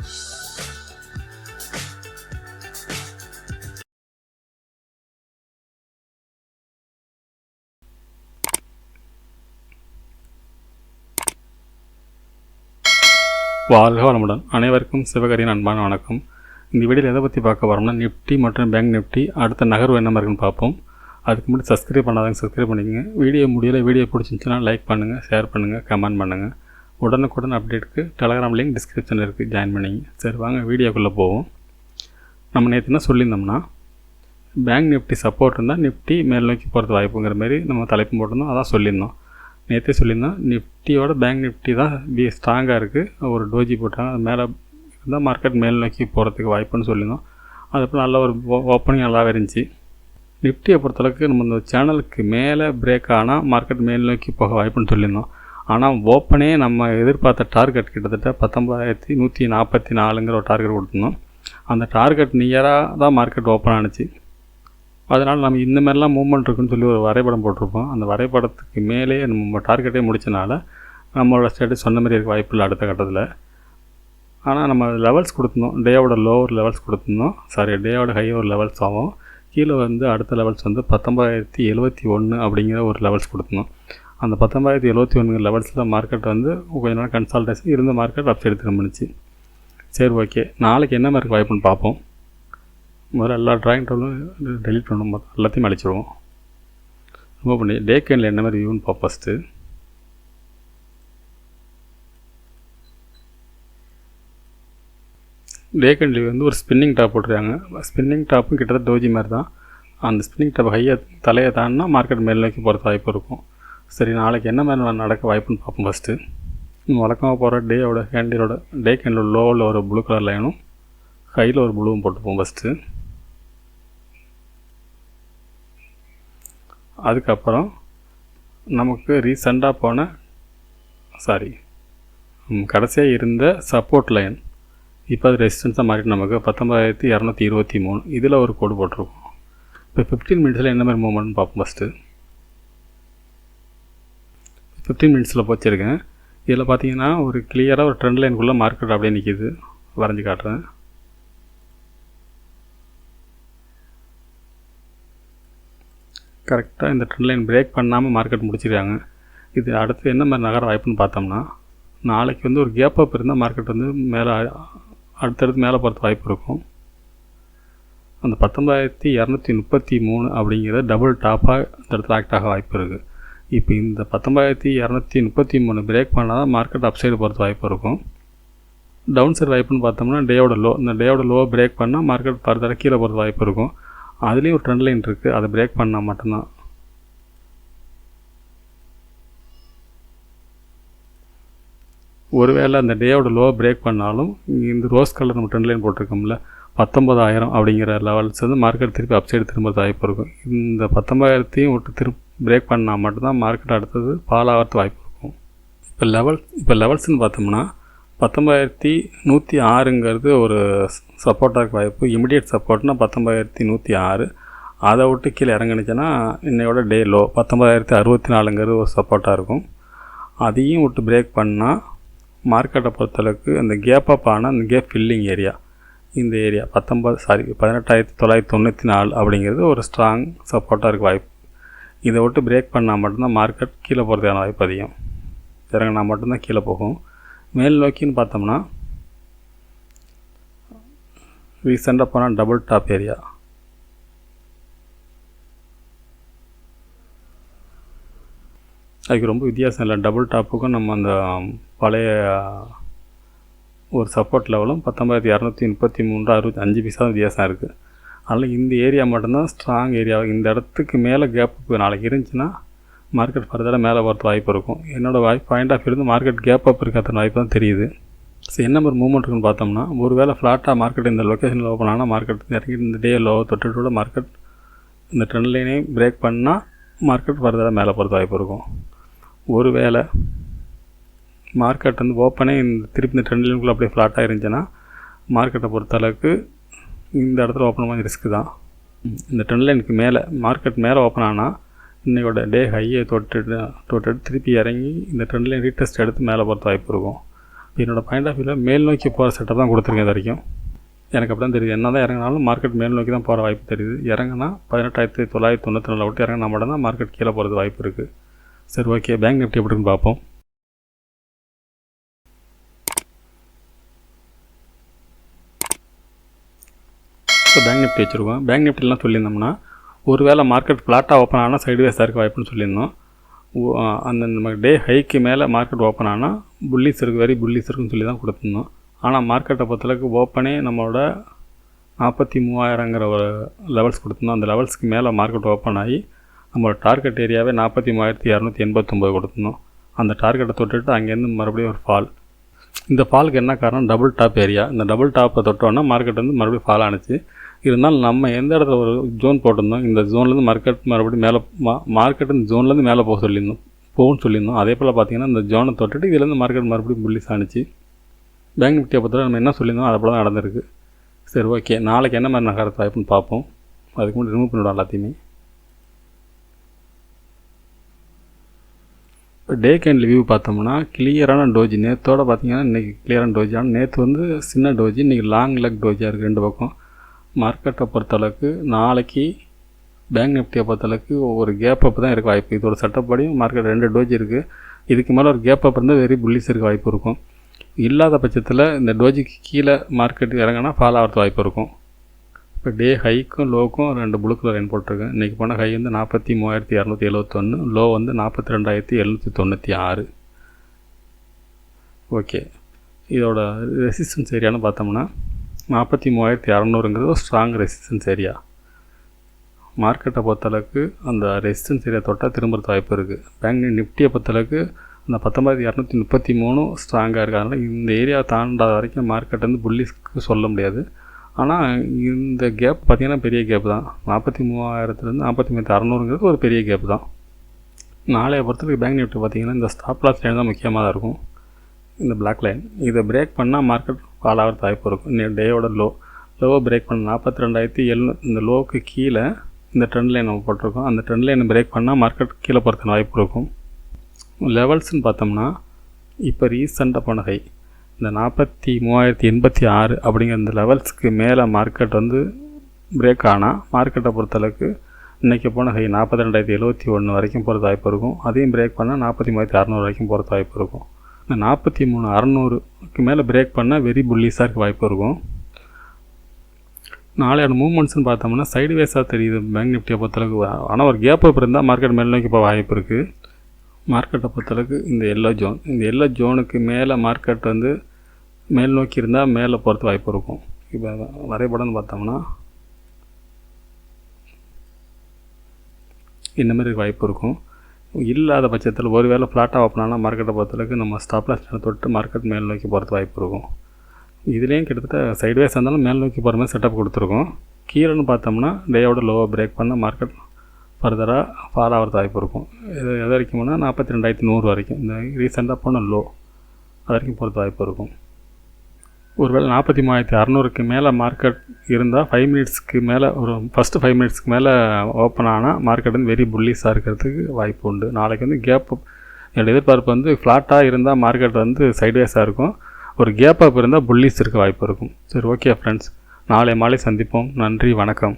வாழ்க வளமுடன். அனைவருக்கும் சிவகரியின் அன்பான வணக்கம். இந்த வீடியோவில் எதை பற்றி பார்க்க வரோம்னா, நிஃப்டி மற்றும் பேங்க் நிஃப்டி அடுத்த நகர்வு என்ன இருக்குன்னு பார்ப்போம். அதுக்கு முன்னாடி சப்ஸ்கிரைப் பண்ணாதாங்க சப்ஸ்கிரைப் பண்ணிக்கங்க. வீடியோ பிடிச்சிருந்துச்சுன்னா லைக் பண்ணுங்கள், ஷேர் பண்ணுங்கள், கமெண்ட் பண்ணுங்கள். உடனுக்குடன் அப்டேட்டுக்கு டெலகிராம் லிங்க் டிஸ்கிரிப்ஷனில் இருக்குது, ஜாயின் பண்ணிங்க. சரி வாங்க வீடியோக்குள்ளே போவோம். நம்ம நேற்று என்ன சொல்லியிருந்தோம்னா, பேங்க் நிஃப்டி சப்போர்ட் இருந்தால் நிஃப்டி மேல் நோக்கி போகிறது வாய்ப்புங்கிற மாதிரி நம்ம தலைப்பு போட்டிருந்தோம். அதான் சொல்லியிருந்தோம். நேற்றே சொல்லியிருந்தோம், நிஃப்டியோட பேங்க் நிஃப்டி தான் ஸ்ட்ராங்காக இருக்குது. ஒரு டோஜி போட்டாங்க, அது மேலே இருந்தால் மார்க்கெட் மேல் நோக்கி போகிறதுக்கு வாய்ப்புன்னு சொல்லியிருந்தோம். அதுக்கப்புறம் நல்ல ஒரு ஓப்பனிங் நல்லாவே இருந்துச்சு. நிஃப்டியை பொறுத்தளவுக்கு நம்ம இந்த சேனலுக்கு மேலே பிரேக் ஆனால் மார்க்கெட் மேல் நோக்கி போக வாய்ப்புன்னு சொல்லியிருந்தோம். ஆனால் ஓப்பனே நம்ம எதிர்பார்த்த டார்கெட் கிட்டத்தட்ட 19,144ங்கிற ஒரு டார்கெட் கொடுத்துருந்தோம். அந்த டார்கெட் நியராக தான் மார்க்கெட் ஓப்பன் ஆனிச்சு. அதனால் நம்ம இந்த மாதிரிலாம் மூவ்மெண்ட் இருக்குன்னு சொல்லி ஒரு வரைபடம் போட்டிருப்போம். அந்த வரைபடத்துக்கு மேலே நம்ம டார்கெட்டே முடிச்சனால நம்மளோட ஸ்டேட்டஸ் சொன்ன மாதிரி இருக்க வாய்ப்பு இல்லை அடுத்த கட்டத்தில். ஆனால் நம்ம லெவல்ஸ் கொடுத்துருந்தோம், டேயோட லோவர் லெவல்ஸ் கொடுத்துருந்தோம், டேயோட ஹையோர் லெவல்ஸ் ஆகும். கீழே அடுத்த லெவல்ஸ் 19,071 அப்படிங்கிற ஒரு லெவல்ஸ் கொடுத்துருந்தோம். அந்த 19,071 லெவல்ஸில் மார்க்கெட் கொஞ்ச நாள் கன்சால்டேஷன் இருந்த மார்க்கெட் அப் சைடு திரும்பிச்சு. சரி ஓகே, நாளைக்கு என்ன மாதிரி வாய்ப்புன்னு பார்ப்போம். முதல்ல எல்லா ட்ராயிங் டேபிளும் டெலிட் பண்ணணும், எல்லாத்தையும் அழிச்சிடுவோம். ரொம்ப பண்ணி டே கேண்டில் என்ன மாதிரி வியூன்னு பார்ப்போம். ஃபஸ்ட்டு டே கேண்டில் ஒரு ஸ்பின்னிங் டாப் போட்டிருக்காங்க. ஸ்பின்னிங் டாப்பும் கிட்டத்தட்ட டோஜி மாதிரி தான். அந்த ஸ்பின்னிங் டாப் தலையை தாண்டினா மார்க்கெட் மேல் நோக்கி போகிறது வாய்ப்பு இருக்கும். சரி, நாளைக்கு என்ன மாதிரி நடக்க வாய்ப்புன்னு பார்ப்போம். ஃபஸ்ட்டு வழக்கமாக போகிற டே கேண்டிலோட லோவில் ஒரு ப்ளூ கலர் லைனும் ஹையில் ஒரு ப்ளூவும் போட்டுப்போம் ஃபஸ்ட்டு. அதுக்கப்புறம் நமக்கு ரீசெண்டாக கடைசியாக இருந்த சப்போர்ட் லைன் இப்போ அது ரெசிஸ்டன்ஸாக மாறிட்டு நமக்கு 19,223 இதில் ஒரு கோடு போட்டிருக்கோம். இப்போ 15 மினிட்ஸில் என்ன மாதிரி மூவ்மெண்ட்னு பார்ப்போம். ஃபஸ்ட்டு 15 மினிட்ஸில் போச்சிருக்கேன். இதில் பார்த்தீங்கன்னா ஒரு கிளியராக ஒரு ட்ரெண்ட் லைனுக்குள்ளே மார்க்கெட் அப்படியே நிற்கிது. வரைஞ்சி காட்டுறேன். கரெக்டாக இந்த ட்ரெண்ட் லைன் பிரேக் பண்ணாமல் மார்க்கெட் முடிச்சிருக்காங்க. இது அடுத்து என்ன மாதிரி நகர வாய்ப்புன்னு பார்த்தோம்னா, நாளைக்கு ஒரு கேப் அப் இருந்தால் மார்க்கெட் மேலே அடுத்தடுத்து மேலே போகிறது வாய்ப்பு இருக்கும். அந்த 19,233 அப்படிங்கிறது டபுள் டாப்பாக இந்த இடத்துல ஆக்ட் ஆக வாய்ப்பு இருக்குது. இப்போ இந்த 19,233 பிரேக் பண்ணால் தான் மார்க்கெட் அப் சைடு போகிறது வாய்ப்பு இருக்கும். டவுன் சைடு வாய்ப்புன்னு பார்த்தோம்னா டேயோட லோ, இந்த டேயோட லோவை பிரேக் பண்ணால் மார்க்கெட் ஃபர்தராக கீழே போகிறது வாய்ப்பு இருக்கும். அதுலேயும் ஒரு ட்ரெண்ட் லைன் இருக்குது, அதை பிரேக் பண்ணால் மட்டும்தான். ஒருவேளை அந்த டேயோட லோவை பிரேக் பண்ணாலும் இந்த ரோஸ் கலர் நம்ம ட்ரெண்ட் லைன் போட்டிருக்கோம்ல 19,000 அப்படிங்கிற லெவல்ஸ் மார்க்கெட் திருப்பி அப்சைடு திரும்ப வாய்ப்பு இருக்கும். இந்த 19,000 பிரேக் பண்ணால் மட்டும்தான் மார்க்கெட் அடுத்தது ஃபால் ஆகிறது வாய்ப்பு இருக்கும். இப்போ லெவல்ஸ்ன்னு பார்த்தோம்னா 19,106ங்கிறது ஒரு சப்போர்ட்டாக இருக்க வாய்ப்பு. இமிடியேட் சப்போர்ட்னா 19,106. அதை விட்டு கீழே இறங்குனுச்சுன்னா இன்னையோட டே லோ 19,064ங்கிறது ஒரு சப்போர்ட்டாக இருக்கும். அதையும் விட்டு பிரேக் பண்ணால் மார்க்கெட்டை பொறுத்தளவுக்கு அந்த கேப் அப் ஆனால் அந்த கேப் ஃபில்லிங் ஏரியா, இந்த ஏரியா 18,994 அப்படிங்கிறது ஒரு ஸ்ட்ராங் சப்போர்ட்டாக இருக்க வாய்ப்பு. இதை விட்டு பிரேக் பண்ணால் மட்டும்தான் மார்க்கெட் கீழே போகிறதுக்கான வாய்ப்பு அதிகம். இறங்கினா மட்டும்தான் கீழே போகும். மேல் நோக்கின்னு பார்த்தோம்னா ரீசெண்டாக போனால் டபுள் டாப் ஏரியா, அதுக்கு ரொம்ப வித்தியாசம் இல்லை. டபுள் டாப்புக்கும் நம்ம அந்த பழைய ஒரு சப்போர்ட் லெவலும் 19,233 65 பைசா வித்தியாசம் இருக்குது. அதனால் இந்த ஏரியா மட்டும்தான் ஸ்ட்ராங் ஏரியா. இந்த இடத்துக்கு மேலே கேப் நாளைக்கு இருந்துச்சுன்னா மார்க்கெட் ஃபர்தராக மேலே போகிறது வாய்ப்பு இருக்கும். என்னோடய point of view market cap up இருக்கிற வாய்ப்பு தான் தெரியுது. ஸோ என்ன மாதிரி மூவ்மெண்ட் இருக்குன்னு பார்த்தோம்னா, ஒரு வேளை ஃப்ளாட்டாக மார்க்கெட் இந்த லொக்கேஷனில் ஓப்பன் ஆனால் மார்க்கெட் இறங்கி இந்த டே லோ தொட்டுட்டோட மார்க்கெட் இந்த ட்ரெண்ட் லைனையும் பிரேக் பண்ணால் மார்க்கெட் ஃபர்தராக மேலே போகிறது வாய்ப்பு இருக்கும். ஒரு வேளை மார்க்கெட் ஓப்பனே திருப்பி இந்த ட்ரெண்ட் லைனுக்குள்ளே அப்படியே ஃப்ளாட்டாக இருந்துச்சுன்னா மார்க்கெட்டை பொறுத்தளவுக்கு இந்த இடத்துல ஓப்பன் பண்ணி ரிஸ்க்கு தான். இந்த ட்ரெண்ட் லைனுக்கு மேலே மார்க்கெட் மேலே ஓப்பன் ஆனால் இன்றைக்கோட டே ஹையை தொட்டுட்டு திருப்பி இறங்கி இந்த ட்ரெண்ட் லைன் ரீடெஸ்ட் எடுத்து மேலே போகிறது வாய்ப்பு இருக்கும். என்னோடய பாயிண்ட் ஆஃப் வியூவில் மேல் நோக்கி போகிற செட்டப் தான் கொடுத்துருக்கேன் இது வரைக்கும். எனக்கு அப்படி தான் தெரியுது. என்ன தான் இறங்கினாலும் மார்க்கெட் மேல் நோக்கி தான் போகிற வாய்ப்பு தெரியுது. இறங்கினா 18,994 விட்டு இறங்கினா மட்டும் தான் மார்க்கெட் கீழே போகிறது வாய்ப்பு இருக்குது. சரி, ஓகே. பேங்க் நிஃப்டி எப்படின்னு பார்ப்போம். இப்போ பேங்க் நிஃப்டி வச்சுருக்கோம். பேங்க் நிஃப்டிலாம் சொல்லியிருந்தோம்னா ஒரு வேளை மார்க்கெட் ஃப்ளாட்டாக ஓப்பன் ஆனால் சைடுவேஸாக இருக்க வாய்ப்புன்னு சொல்லியிருந்தோம். அந்த நம்ம டே ஹைக்கு மேலே மார்க்கெட் ஓப்பன் ஆனால் புல்லிஸ் இருக்குது, வெரி புல்லிஸ் இருக்குன்னு சொல்லி தான் கொடுத்துருந்தோம். ஆனால் மார்க்கெட்டை பொறுத்தளவுக்கு ஓப்பனே நம்மளோட 43,000ங்கிற ஒரு லெவல்ஸ் கொடுத்துருந்தோம். அந்த லெவல்ஸ்க்கு மேலே மார்க்கெட் ஓப்பன் ஆகி நம்மளோட டார்கெட் ஏரியாவே 43,289 கொடுத்துருந்தோம். அந்த டார்கெட்டை தொட்டுட்டு அங்கேருந்து மறுபடியும் ஒரு ஃபால். இந்த ஃபாலுக்கு என்ன காரணம்? Double top area. இந்த டபுள் டாப்பை தொட்டோன்னா மார்க்கெட் வந்து மறுபடியும் ஃபால் ஆனிச்சு. இருந்தாலும் நம்ம எந்த இடத்துல ஒரு ஜோன் போட்டிருந்தோம், இந்த ஜோன்லேருந்து மார்க்கெட் மறுபடியும் மேலே மார்க்கெட் இந்த ஜோன்லேருந்து மேலே போகும்னு சொல்லியிருந்தோம். அதே போல் பார்த்திங்கன்னா இந்த ஜோனை தொட்டுட்டு இதுலேருந்து மார்க்கெட் மறுபடியும் புல்லிஸ் ஆனிச்சு. பேங்க் நிஃப்டியை பொறுத்தவரை நம்ம என்ன சொல்லியிருந்தோம் அதை போல தான் நடந்திருக்கு. சரி, ஓகே. நாளைக்கு என்ன மாதிரி நகரத்து வாய்ப்புன்னு பார்ப்போம். அதுக்கு முன்னாடி ரிமூவ் பண்ணிவிடும் எல்லாத்தையுமே. இப்போ டே கேண்டில் வியூ பார்த்தோம்னா கிளியரான டோஜி. நேற்றோடு பார்த்திங்கன்னா இன்றைக்கி கிளியரான டோஜி. ஆனால் நேற்று வந்து சின்ன டோஜி, இன்றைக்கி லாங் லெக் டோஜியாக இருக்குது ரெண்டு பக்கம். மார்க்கெட்டை பொறுத்தளவுக்கு நாளைக்கு பேங்க் நிஃப்டியை பொறுத்தளவுக்கு ஒரு கேப் அப் தான் இருக்க வாய்ப்பு. இதோட சட்டப்படியும் மார்க்கெட் 2 டோஜி இருக்குது. இதுக்கு மேலே ஒரு கேப் அப் இருந்தால் வெரி புல்லிஸ் இருக்க வாய்ப்பு இருக்கும். இல்லாத பட்சத்தில் இந்த டோஜிக்கு கீழே மார்க்கெட் இறங்கினா ஃபால் ஆகிறது வாய்ப்பு இருக்கும். இப்போ டே ஹைக்கும் லோக்கும் 2 ப்ளூ கலர் லைன் போட்டிருக்கேன். இன்றைக்கி போன ஹை வந்து 43,271, லோ வந்து 42,796. ஓகே. இதோட ரெசிஸ்டன்ஸ் ஏரியான்னு பார்த்தோம்னா 43,600ங்கிறது ஒரு ஸ்ட்ராங் ரெசிஸ்டன்ஸ் ஏரியா. மார்க்கெட்டை பொறுத்தளவுக்கு அந்த ரெசிஸ்டன்ஸ் ஏரியா தொட்டால் திரும்புறது வாய்ப்பு இருக்குது. பேங்க் நிஃப்டியை பொறுத்தளவுக்கு அந்த 19,233 ஸ்ட்ராங்காக இருக்குது. அதனால் இந்த ஏரியா தாண்டாத வரைக்கும் மார்க்கெட் வந்து புல்லிஸ்க்கு சொல்ல முடியாது. ஆனால் இந்த கேப் பார்த்திங்கன்னா பெரிய கேப் தான். 43,000லேருந்து 43,600ங்கிறது ஒரு பெரிய கேப் தான். நாளைய பொறுத்தளவுக்கு பேங்க் நிஃப்டி பார்த்திங்கன்னா இந்த ஸ்டாப் லாஸ் லைன் தான் முக்கியமாக தான் இருக்கும். இந்த பிளாக் லைன் இதை பிரேக் பண்ணால் மார்க்கெட் ஃபால் ஆகிறது வாய்ப்பு இருக்கும். இன்னும் டேயோட லோவை பிரேக் பண்ண 42,700 இந்த லோவுக்கு கீழே இந்த ட்ரெண்ட் லைன் நம்ம போட்டிருக்கோம். அந்த ட்ரெண்ட் லைனை பிரேக் பண்ணால் மார்க்கெட் கீழே போகிறதுக்கு வாய்ப்பு இருக்கும். லெவல்ஸ்ன்னு பார்த்தோம்னா இப்போ ரீசெண்டாக போன ஹை இந்த 43,086 அப்படிங்கிற இந்த லெவல்ஸ்க்கு மேலே மார்க்கெட் வந்து பிரேக் ஆனால் மார்க்கெட்டை பொறுத்தளவுக்கு இன்றைக்கி போன ஹை 42,071 வரைக்கும் போகிறது வாய்ப்பு இருக்கும். அதையும் பிரேக் பண்ணால் 43,600 வரைக்கும் போகிறது வாய்ப்பு இருக்கும். இந்த 43,600க்கு மேலே பிரேக் பண்ணால் வெரி புல்லிஸாக இருக்க வாய்ப்பு இருக்கும். நாளையோட மூவ்மெண்ட்ஸ்னு பார்த்தோம்னா சைடு வேஸாக தெரியுது பேங்க் நிஃப்டியை பொறுத்தளவுக்கு. ஆனால் ஒரு கேப் அப் இருந்தால் மார்க்கெட் மேல் நோக்கி போக வாய்ப்பு இருக்குது. மார்க்கெட்டை பொறுத்தளவுக்கு இந்த எல்லோ ஜோனுக்கு மேலே மார்க்கெட் வந்து மேல் நோக்கி இருந்தால் மேலே போகிறது வாய்ப்பு இருக்கும். இப்போ வரைபடம்னு பார்த்தோம்னா இந்த மாதிரி வாய்ப்பு இருக்கும். இல்லாத பட்சத்தில் ஒரு வேளை ஃப்ளாட்டாக ஓப்பன் ஆனால் மார்க்கெட்டை பொறுத்தளவுக்கு நம்ம ஸ்டாப் லாஸ் தொட்டு மார்க்கெட் மேல் நோக்கி போகிறது வாய்ப்பு இருக்கும். இதுலேயும் கிட்டத்தட்ட சைட்வேஸ் இருந்தாலும் மேல் நோக்கி போகிற மாதிரி செட்டப் கொடுத்துருக்கோம். கீழேன்னு பார்த்தோம்னா டேயோட லோவை பிரேக் பண்ண மார்க்கெட் ஃபர்தராக ஃபால் ஆகிறது வாய்ப்பு இருக்கும். இது எது வரைக்கும் போனால் 42,100 வரைக்கும் இந்த ரீசெண்டாக போன லோ அது வரைக்கும் போகிறது வாய்ப்பு இருக்கும். ஒருவேளை 43,600க்கு மேலே மார்க்கெட் இருந்தால் 5 மினிட்ஸ்க்கு மேலே ஒரு ஃபஸ்ட்டு 5 மினிட்ஸ்க்கு மேலே ஓப்பன் ஆனால் மார்க்கெட் வந்து வெரி புல்லிஸாக இருக்கிறதுக்கு வாய்ப்பு உண்டு. நாளைக்கு வந்து கேப் அப் என்னோடய எதிர்பார்ப்பு வந்து ஃப்ளாட்டாக இருந்தால் மார்க்கெட் வந்து சைட்வேஸாக இருக்கும். ஒரு கேப் அப் இருந்தால் புல்லிஸ் இருக்க வாய்ப்பு இருக்கும். சரி, ஓகே ஃப்ரெண்ட்ஸ், நாளை மாலை சந்திப்போம். நன்றி, வணக்கம்.